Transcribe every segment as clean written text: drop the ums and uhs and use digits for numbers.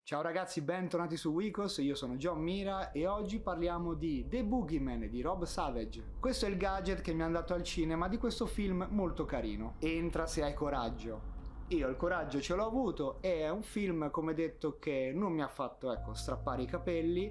Ciao ragazzi, bentornati su Wikos, io sono John Mira e oggi parliamo di The Boogeyman di Rob Savage. Questo è il gadget che mi hanno dato al cinema di questo film molto carino. Entra se hai coraggio. Io il coraggio ce l'ho avuto e è un film, come detto, che non mi ha fatto, strappare i capelli,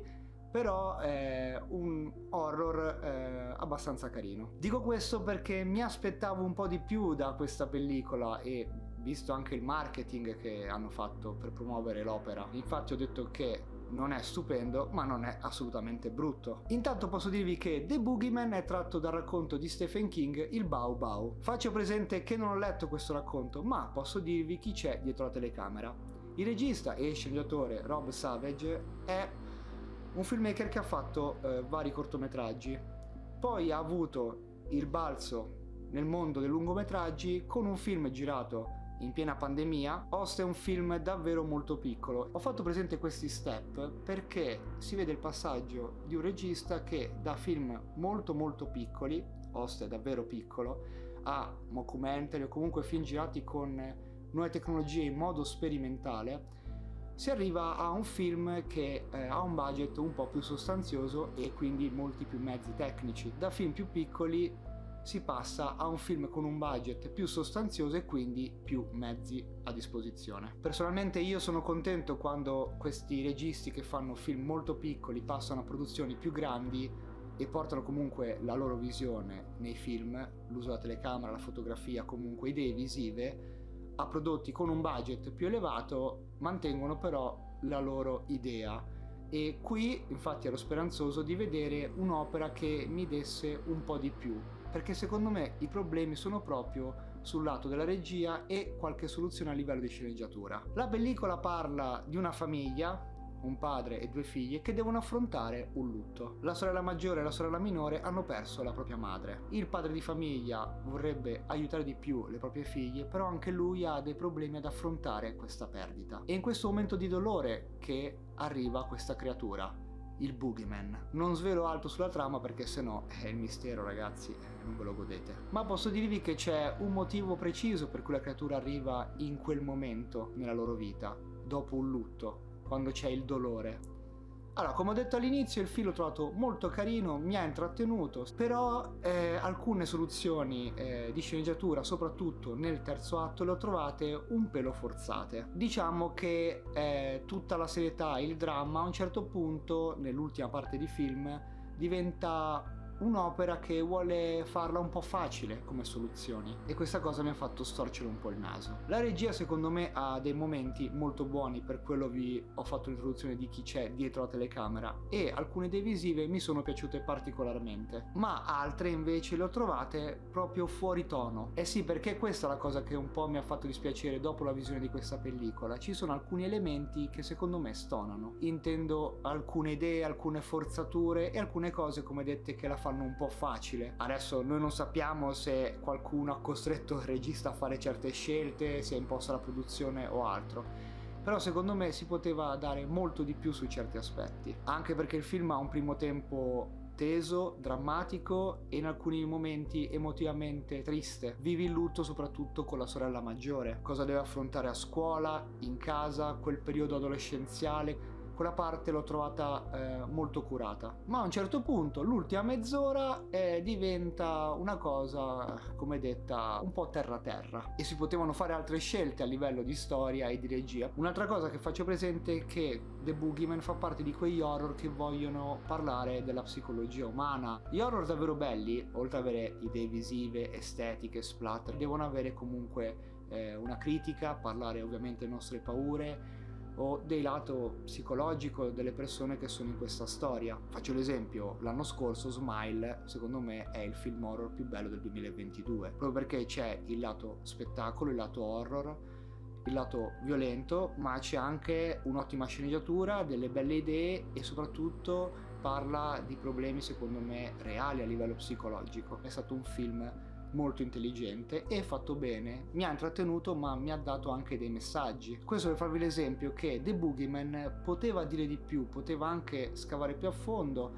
però è un horror abbastanza carino. Dico questo perché mi aspettavo un po' di più da questa pellicola e visto anche il marketing che hanno fatto per promuovere l'opera. Infatti ho detto che non è stupendo, ma non è assolutamente brutto. Intanto posso dirvi che The Boogeyman è tratto dal racconto di Stephen King, Il Bau Bau. Faccio presente che non ho letto questo racconto, ma posso dirvi chi c'è dietro la telecamera. Il regista e sceneggiatore Rob Savage è un filmmaker che ha fatto vari cortometraggi. Poi ha avuto il balzo nel mondo dei lungometraggi con un film girato in piena pandemia. Host è un film davvero molto piccolo. Ho fatto presente questi step perché si vede il passaggio di un regista che da film molto piccoli, Host è davvero piccolo, a mockumentary o comunque film girati con nuove tecnologie in modo sperimentale, si arriva a un film che ha un budget un po' più sostanzioso e quindi molti più mezzi tecnici. Da film più piccoli si passa a un film con un budget più sostanzioso e quindi più mezzi a disposizione. Personalmente io sono contento quando questi registi che fanno film molto piccoli passano a produzioni più grandi e portano comunque la loro visione nei film, l'uso della telecamera, la fotografia, comunque idee visive, a prodotti con un budget più elevato, mantengono però la loro idea. E qui infatti ero speranzoso di vedere un'opera che mi desse un po' di più, perché secondo me i problemi sono proprio sul lato della regia e qualche soluzione a livello di sceneggiatura. La pellicola parla di una famiglia, un padre e due figlie, che devono affrontare un lutto. La sorella maggiore e la sorella minore hanno perso la propria madre. Il padre di famiglia vorrebbe aiutare di più le proprie figlie, però anche lui ha dei problemi ad affrontare questa perdita. E in questo momento di dolore che arriva questa creatura, il Boogeyman. Non svelo altro sulla trama perché sennò è il mistero, ragazzi, non ve lo godete. Ma posso dirvi che c'è un motivo preciso per cui la creatura arriva in quel momento nella loro vita, dopo un lutto, quando c'è il dolore. Allora, come ho detto all'inizio, il film l'ho trovato molto carino, mi ha intrattenuto, però alcune soluzioni di sceneggiatura, soprattutto nel terzo atto, le ho trovate un pelo forzate. Diciamo che tutta la serietà e il dramma a un certo punto, nell'ultima parte di film, diventa un'opera che vuole farla un po' facile come soluzioni e questa cosa mi ha fatto storcere un po' il naso. La regia secondo me ha dei momenti molto buoni, per quello vi ho fatto l'introduzione di chi c'è dietro la telecamera, e alcune idee visive mi sono piaciute particolarmente, ma altre invece le ho trovate proprio fuori tono. Eh sì, perché questa è la cosa che un po' mi ha fatto dispiacere dopo la visione di questa pellicola. Ci sono alcuni elementi che secondo me stonano. Intendo alcune idee, alcune forzature e alcune cose, come dette, che la fanno un po' facile. Adesso noi non sappiamo se qualcuno ha costretto il regista a fare certe scelte, se ha imposto la produzione o altro, però secondo me si poteva dare molto di più su certi aspetti, anche perché il film ha un primo tempo teso, drammatico e in alcuni momenti emotivamente triste. Vivi il lutto soprattutto con la sorella maggiore, cosa deve affrontare a scuola, in casa, quel periodo adolescenziale. Quella parte l'ho trovata molto curata, ma a un certo punto l'ultima mezz'ora diventa una cosa, come detta, un po' terra e si potevano fare altre scelte a livello di storia e di regia. Un'altra cosa che faccio presente è che The Boogeyman fa parte di quegli horror che vogliono parlare della psicologia umana. Gli horror davvero belli, oltre ad avere idee visive, estetiche, splatter, devono avere comunque una critica, parlare ovviamente delle nostre paure o del lato psicologico delle persone che sono in questa storia. Faccio l'esempio, l'anno scorso Smile secondo me è il film horror più bello del 2022, proprio perché c'è il lato spettacolo, il lato horror, il lato violento, ma c'è anche un'ottima sceneggiatura, delle belle idee e soprattutto parla di problemi secondo me reali a livello psicologico. È stato un film molto intelligente e fatto bene, mi ha intrattenuto ma mi ha dato anche dei messaggi. Questo per farvi l'esempio che The Boogeyman poteva dire di più, poteva anche scavare più a fondo,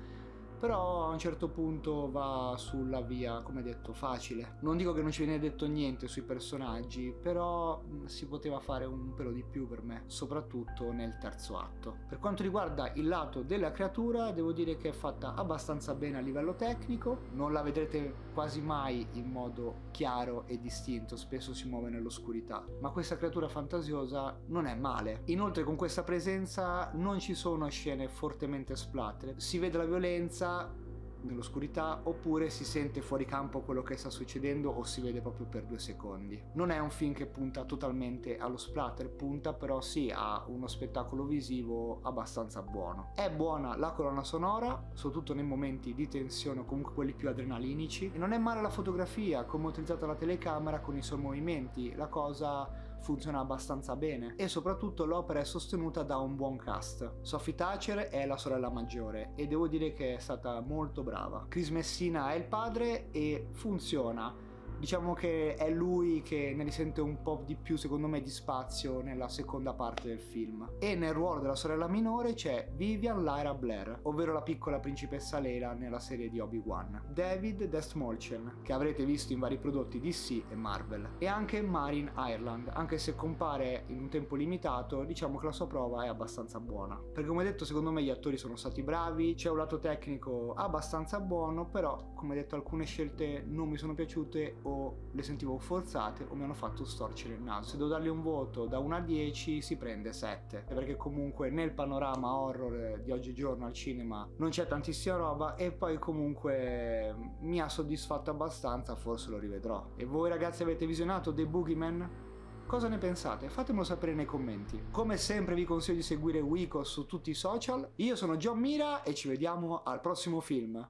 però a un certo punto va sulla via, come detto, facile. Non dico che non ci viene detto niente sui personaggi, però si poteva fare un pelo di più per me, soprattutto nel terzo atto. Per quanto riguarda il lato della creatura, devo dire che è fatta abbastanza bene a livello tecnico, non la vedrete quasi mai in modo chiaro e distinto, spesso si muove nell'oscurità, ma questa creatura fantasiosa non è male. Inoltre con questa presenza non ci sono scene fortemente splatter, si vede la violenza nell'oscurità oppure si sente fuori campo quello che sta succedendo o si vede proprio per 2 secondi. Non è un film che punta totalmente allo splatter, punta però sì a uno spettacolo visivo abbastanza buono. È buona la colonna sonora, soprattutto nei momenti di tensione o comunque quelli più adrenalinici, e non è male la fotografia, come è utilizzata la telecamera con i suoi movimenti, la cosa funziona abbastanza bene e soprattutto l'opera è sostenuta da un buon cast. Sophie Thatcher è la sorella maggiore e devo dire che è stata molto brava. Chris Messina è il padre e funziona. Diciamo che è lui che ne risente un po' di più, secondo me, di spazio nella seconda parte del film. E nel ruolo della sorella minore c'è Vivian Lyra Blair, ovvero la piccola principessa Leila nella serie di Obi-Wan. David Dastmalchian, che avrete visto in vari prodotti DC e Marvel. E anche Marin Ireland, anche se compare in un tempo limitato, diciamo che la sua prova è abbastanza buona. Perché come detto, secondo me gli attori sono stati bravi, c'è un lato tecnico abbastanza buono, però come detto alcune scelte non mi sono piaciute o le sentivo forzate o mi hanno fatto storcere il naso. Se devo dargli un voto da 1 a 10 si prende 7, perché comunque nel panorama horror di oggigiorno al cinema non c'è tantissima roba e poi comunque mi ha soddisfatto abbastanza, forse lo rivedrò. E voi ragazzi avete visionato The Boogeyman? Cosa ne pensate? Fatemelo sapere nei commenti. Come sempre vi consiglio di seguire Wiko su tutti i social. Io sono John Mira e ci vediamo al prossimo film.